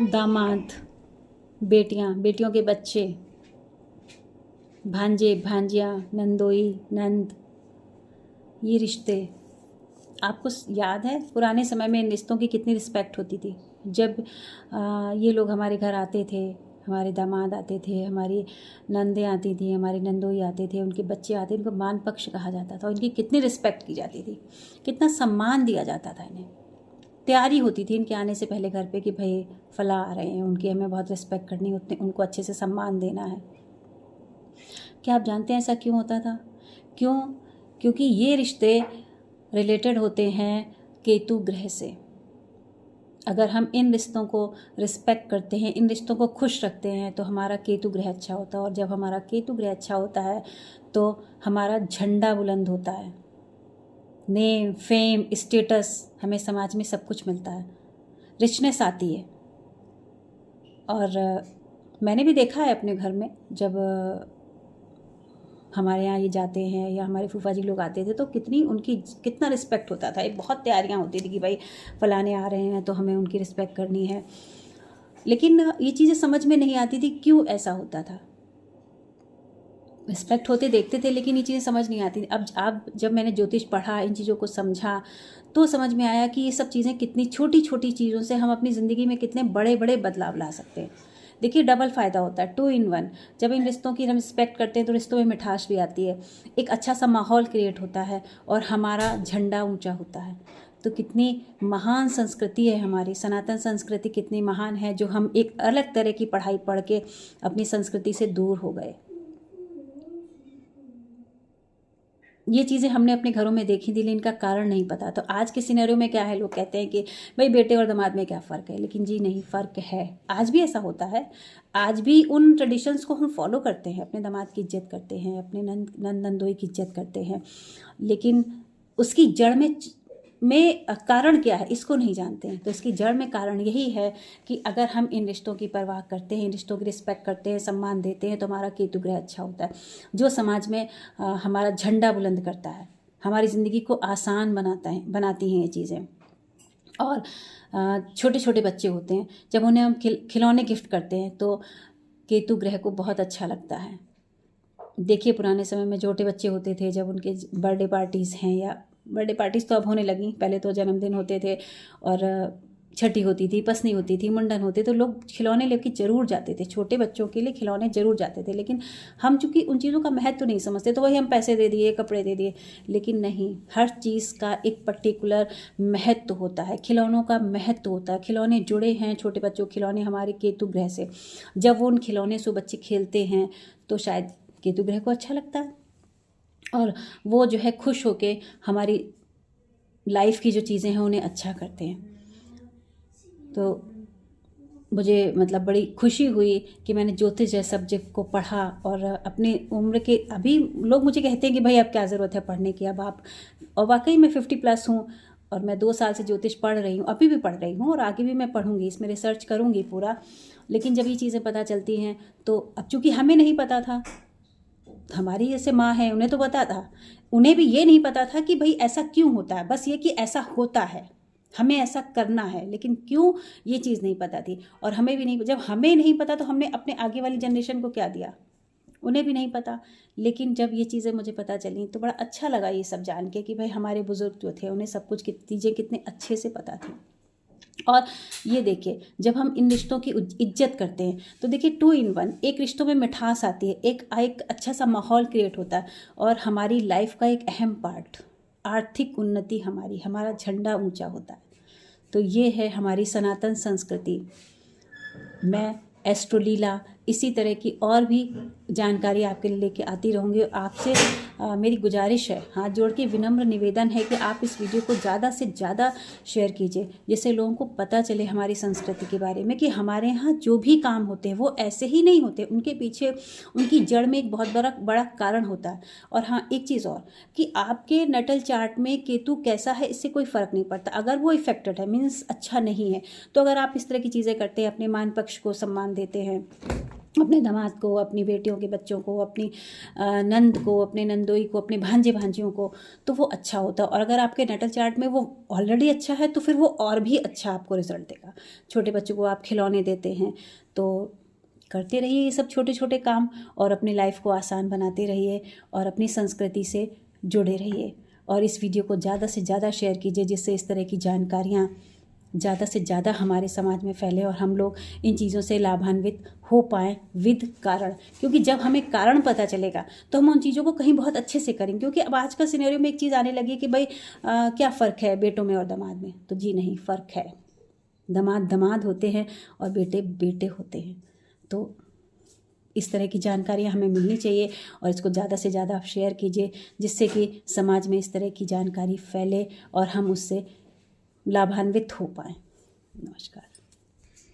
दामाद, बेटियां, बेटियों के बच्चे, भांजे, भांजियाँ, नंदोई, नंद, ये रिश्ते। आपको याद है पुराने समय में इन रिश्तों की कितनी रिस्पेक्ट होती थी? जब ये लोग हमारे घर आते थे, हमारे दामाद आते थे, हमारी नंदें आती थी, हमारे नंदोई आते थे, उनके बच्चे आते, इनको मान पक्ष कहा जाता था, उनकी कितनी रिस्पेक्ट की जाती थी, कितना सम्मान दिया जाता था इन्हें। तैयारी होती थी इनके आने से पहले घर पे कि भाई फला आ रहे हैं, उनकी हमें बहुत रिस्पेक्ट करनी है, उतने उनको अच्छे से सम्मान देना है। क्या आप जानते हैं ऐसा क्यों होता था? क्यों? क्योंकि ये रिश्ते रिलेटेड होते हैं केतु ग्रह से। अगर हम इन रिश्तों को रिस्पेक्ट करते हैं, इन रिश्तों को खुश रखते हैं, तो हमारा केतु ग्रह अच्छा होता है। और जब हमारा केतु ग्रह अच्छा होता है तो हमारा झंडा बुलंद होता है, नेम, फेम, स्टेटस, हमें समाज में सब कुछ मिलता है, रिचनेस आती है। और मैंने भी देखा है अपने घर में, जब हमारे यहाँ ये जाते हैं या हमारे फूफा जी लोग आते थे तो कितना रिस्पेक्ट होता था। एक बहुत तैयारियाँ होती थी कि भाई फलाने आ रहे हैं तो हमें उनकी रिस्पेक्ट करनी है। लेकिन ये चीज़ें समझ में नहीं आती थी क्यों ऐसा होता था। रिस्पेक्ट होते देखते थे लेकिन ये चीज़ें समझ नहीं आती। अब जब मैंने ज्योतिष पढ़ा, इन चीज़ों को समझा, तो समझ में आया कि ये सब चीज़ें कितनी छोटी छोटी चीज़ों से हम अपनी ज़िंदगी में कितने बड़े बड़े बदलाव ला सकते हैं। देखिए डबल फ़ायदा होता है, 2 in 1। जब इन रिश्तों की हम रिस्पेक्ट करते हैं तो रिश्तों में मिठास भी आती है, एक अच्छा सा माहौल क्रिएट होता है और हमारा झंडा ऊंचा होता है। तो कितनी महान संस्कृति है हमारी, सनातन संस्कृति कितनी महान है, जो हम एक अलग तरह की पढ़ाई पढ़ के अपनी संस्कृति से दूर हो गए। ये चीज़ें हमने अपने घरों में देखी थी लेकिन इनका कारण नहीं पता। तो आज के सिनेरियो में क्या है, लोग कहते हैं कि भाई बेटे और दामाद में क्या फ़र्क है, लेकिन जी नहीं, फ़र्क है। आज भी ऐसा होता है, आज भी उन ट्रेडिशंस को हम फॉलो करते हैं, अपने दामाद की इज्जत करते हैं, अपने नंदोई की इज्जत करते हैं, लेकिन उसकी जड़ में कारण क्या है इसको नहीं जानते हैं। तो इसकी जड़ में कारण यही है कि अगर हम इन रिश्तों की परवाह करते हैं, इन रिश्तों की रिस्पेक्ट करते हैं, सम्मान देते हैं, तो हमारा केतु ग्रह अच्छा होता है, जो समाज में हमारा झंडा बुलंद करता है, हमारी ज़िंदगी को आसान बनाती हैं ये चीज़ें। और छोटे छोटे बच्चे होते हैं, जब उन्हें हम खिलौने गिफ्ट करते हैं तो केतु ग्रह को बहुत अच्छा लगता है। देखिए पुराने समय में छोटे बच्चे होते थे, जब उनके बर्थडे पार्टीज़ हैं, या बर्थडे पार्टीज़ तो अब होने लगी, पहले तो जन्मदिन होते थे और छठी होती थी, पसनी होती थी, मुंडन होते, तो लोग खिलौने लेके ज़रूर जाते थे, छोटे बच्चों के लिए खिलौने ज़रूर जाते थे। लेकिन हम चूँकि उन चीज़ों का महत्व तो नहीं समझते, तो वही हम पैसे दे दिए, कपड़े दे दिए। लेकिन नहीं, हर चीज़ का एक पर्टिकुलर महत्व होता है, खिलौनों का महत्व होता है। खिलौने जुड़े हैं, छोटे बच्चों के खिलौने हमारे केतु ग्रह से। जब वो उन खिलौने से बच्चे खेलते हैं तो शायद केतु ग्रह को अच्छा लगता है और वो जो है खुश होके हमारी लाइफ की जो चीज़ें हैं उन्हें अच्छा करते हैं। तो मुझे मतलब बड़ी खुशी हुई कि मैंने ज्योतिष जैसे सब्जेक्ट को पढ़ा और अपनी उम्र के, अभी लोग मुझे कहते हैं कि भाई अब क्या ज़रूरत है पढ़ने की, अब आप, और वाकई मैं 50+ हूँ और मैं 2 साल से ज्योतिष पढ़ रही हूँ, अभी भी पढ़ रही हूँ और आगे भी मैं पढ़ूँगी, इसमें रिसर्च करूँगी पूरा। लेकिन जब ये चीज़ें पता चलती हैं तो अब चूँकि हमें नहीं पता था, हमारी जैसे माँ है उन्हें तो पता था, उन्हें भी ये नहीं पता था कि भाई ऐसा क्यों होता है, बस ये कि ऐसा होता है, हमें ऐसा करना है, लेकिन क्यों ये चीज़ नहीं पता थी। और हमें भी नहीं, जब हमें नहीं पता तो हमने अपने आगे वाली जनरेशन को क्या दिया, उन्हें भी नहीं पता। लेकिन जब ये चीज़ें मुझे पता चली तो बड़ा अच्छा लगा ये सब जान के कि भाई हमारे बुजुर्ग जो थे उन्हें सब कुछ चीज़ें कितने अच्छे से पता थी। और ये देखिए जब हम इन रिश्तों की इज्जत करते हैं तो देखिए 2 in 1, एक रिश्तों में मिठास आती है, एक अच्छा सा माहौल क्रिएट होता है और हमारी लाइफ का एक अहम पार्ट, आर्थिक उन्नति, हमारा झंडा ऊंचा होता है। तो ये है हमारी सनातन संस्कृति। मैं एस्ट्रोलीला इसी तरह की और भी जानकारी आपके लिए लेके आती रहूँगी। आपसे मेरी गुजारिश है, हाथ जोड़ के विनम्र निवेदन है कि आप इस वीडियो को ज़्यादा से ज़्यादा शेयर कीजिए, जिससे लोगों को पता चले हमारी संस्कृति के बारे में, कि हमारे यहाँ जो भी काम होते हैं वो ऐसे ही नहीं होते, उनके पीछे उनकी जड़ में एक बहुत बड़ा कारण होता है। और हाँ, एक चीज़ और, कि आपके नटल चार्ट में केतु कैसा है इससे कोई फ़र्क नहीं पड़ता। अगर वो इफेक्टेड है, मीन्स अच्छा नहीं है, तो अगर आप इस तरह की चीज़ें करते हैं, अपने मान पक्ष को सम्मान देते हैं, अपने दामाद को, अपनी बेटियों के बच्चों को, अपनी नंद को, अपने नंदोई को, अपने भांजे भांजियों को, तो वो अच्छा होता है। और अगर आपके नेटल चार्ट में वो ऑलरेडी अच्छा है तो फिर वो और भी अच्छा आपको रिजल्ट देगा। छोटे बच्चों को आप खिलौने देते हैं तो करते रहिए ये सब छोटे छोटे काम, और अपनी लाइफ को आसान बनाते रहिए और अपनी संस्कृति से जुड़े रहिए। और इस वीडियो को ज़्यादा से ज़्यादा शेयर कीजिए, जिससे इस तरह की जानकारियाँ ज़्यादा से ज़्यादा हमारे समाज में फैले और हम लोग इन चीज़ों से लाभान्वित हो पाएँ विद कारण। क्योंकि जब हमें कारण पता चलेगा तो हम उन चीज़ों को कहीं बहुत अच्छे से करेंगे। क्योंकि अब आज का सिनेरियो में एक चीज़ आने लगी कि भाई क्या फ़र्क है बेटों में और दामाद में, तो जी नहीं, फ़र्क है। दामाद दामाद होते हैं और बेटे बेटे होते हैं। तो इस तरह की जानकारियाँ हमें मिलनी चाहिए और इसको ज़्यादा से ज़्यादा आप शेयर कीजिए, जिससे कि समाज में इस तरह की जानकारी फैले और हम उससे लाभान्वित हो पाएँ। नमस्कार।